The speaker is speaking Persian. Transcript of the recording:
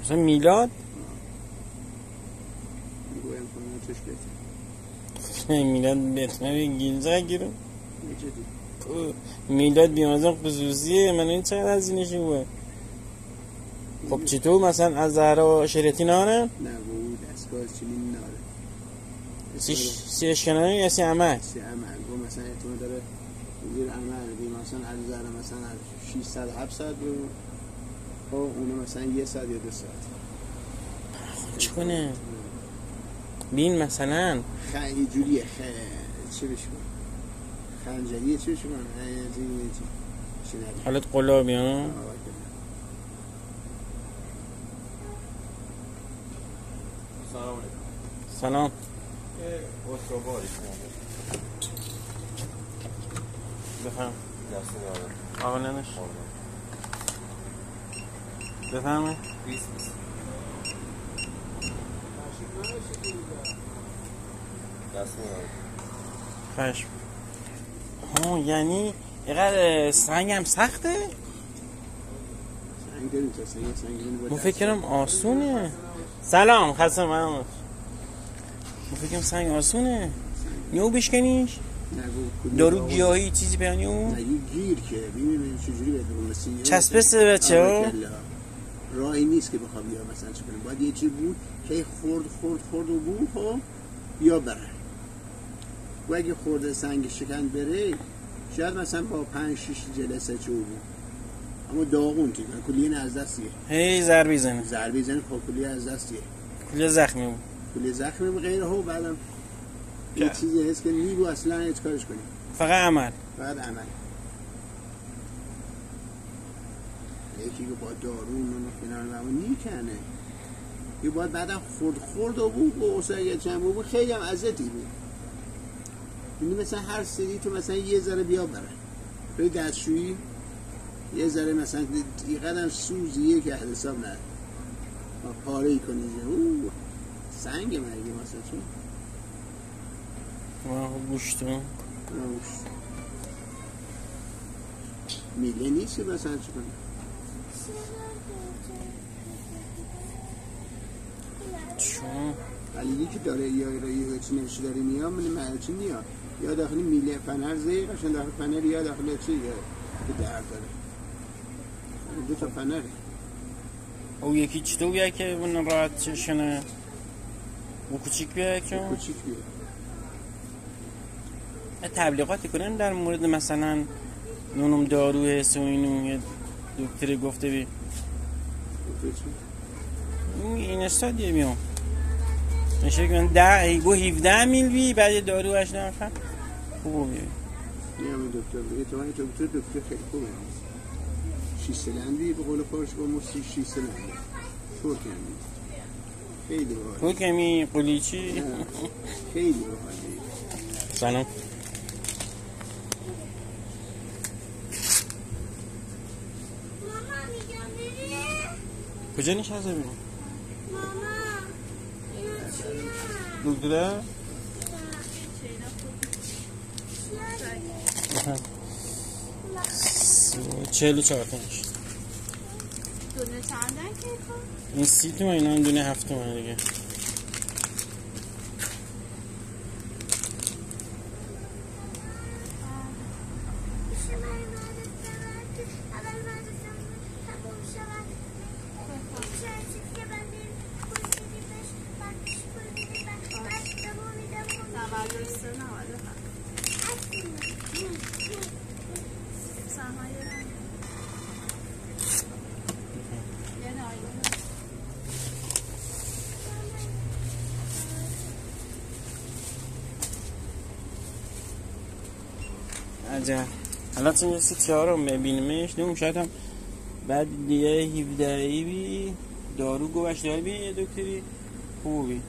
مثلا میلاد میگویم کنم توش بهتر میلاد بهتره گیلزه گیرم میلاد بیمازم خصوصیه من این چقدر هزینه‌ش بود. خب چطور مثلا از زهرا شریعتی ناره؟ نه بود دستگاه چنین ناره سی اشکنانی یا سی عمل؟ سی عمل و مثلا اعتماد داره زیر عمل بیم مثلا از زهرا مثلا 600-700 بود خب اونه مثلا 1 ساعت یا 2 ساعت چی کنه؟ بین مثلا خیلی جوریه چه بشون خنجریه چه بشون حالت قلابی ها؟ سلام بفهم آقا ننش بفهمه خشم ها یعنی اینقدر سنگ هم سخته؟ سنگ داریم تا سنگ من فکرم آسونه. سلام خسته من فکرم سنگ آسونه نیو بشکنیش دارو گیاهی چیزی بیانیو نگی گیر که ببینیم چجوری بهتون چسبسته بچه ها راهی نیست که بخوام بیا مثلا چه کنیم باید یه چی بود که خورد و بود خب بیا بره و اگه خورده سنگ شکن بره شاید مثلا با 5-6 جلسه چه بود اما داغون تیگه کلیه از دستیه هی ضربی زنه خب کلیه از دستیه کلیه زخمی بود غیره ها بعدم یه چیزی هست که نیگو اصلا هیچ کارش کنیم فقط عمل یکی که با دارون و فلان و نیکنه یه باید بعدم خورد و بود و اصلا چند بود خیلی هم عزتی بود یعنی مثلا هر سری تو مثلا یه ذره بیا بره روی دستشویی یه ذره مثلا یه قدم سوزیه که حساب نه پاره ای کنی سنگ مرگی مثلا چون گوشتو میله نیست مثلا چه کنی چون علیدی که داره یا چی نمیشه داره نیا من چی نیا یا داخلی میله فنر زیر قشن داخل فنر یا داخل چی یا درد داره 2 تا فنره او یکی چطور بیایی که اون راحت چشنه او کوچیک بیایی که کوچیک بیایی تبلیغاتی کنن در مورد مثلا نونم دارو هست و اینو یه دکتری گفته بی این استادیه میام نشه کنن 17 میل بی بعد دارو 8 نفر خوب بیایی میام دکتر خیلی خوبه 6 سلندی به قول فارش با مصری 6 سلندی ترکمی خیلی باحال ترکمی قلیچی خیلی باحال سلام کجا نشسته بینیم؟ ماما دکتره؟ 44 تنش دونه چندن که این 30 تومن اینا هم دونه 7 تومن دیگه عجب حالا چون یه 34 رو میبینیمش نمیم شاید هم بعد دیگه 17 بی دارو گوشت داری بی یه دکتری خوبی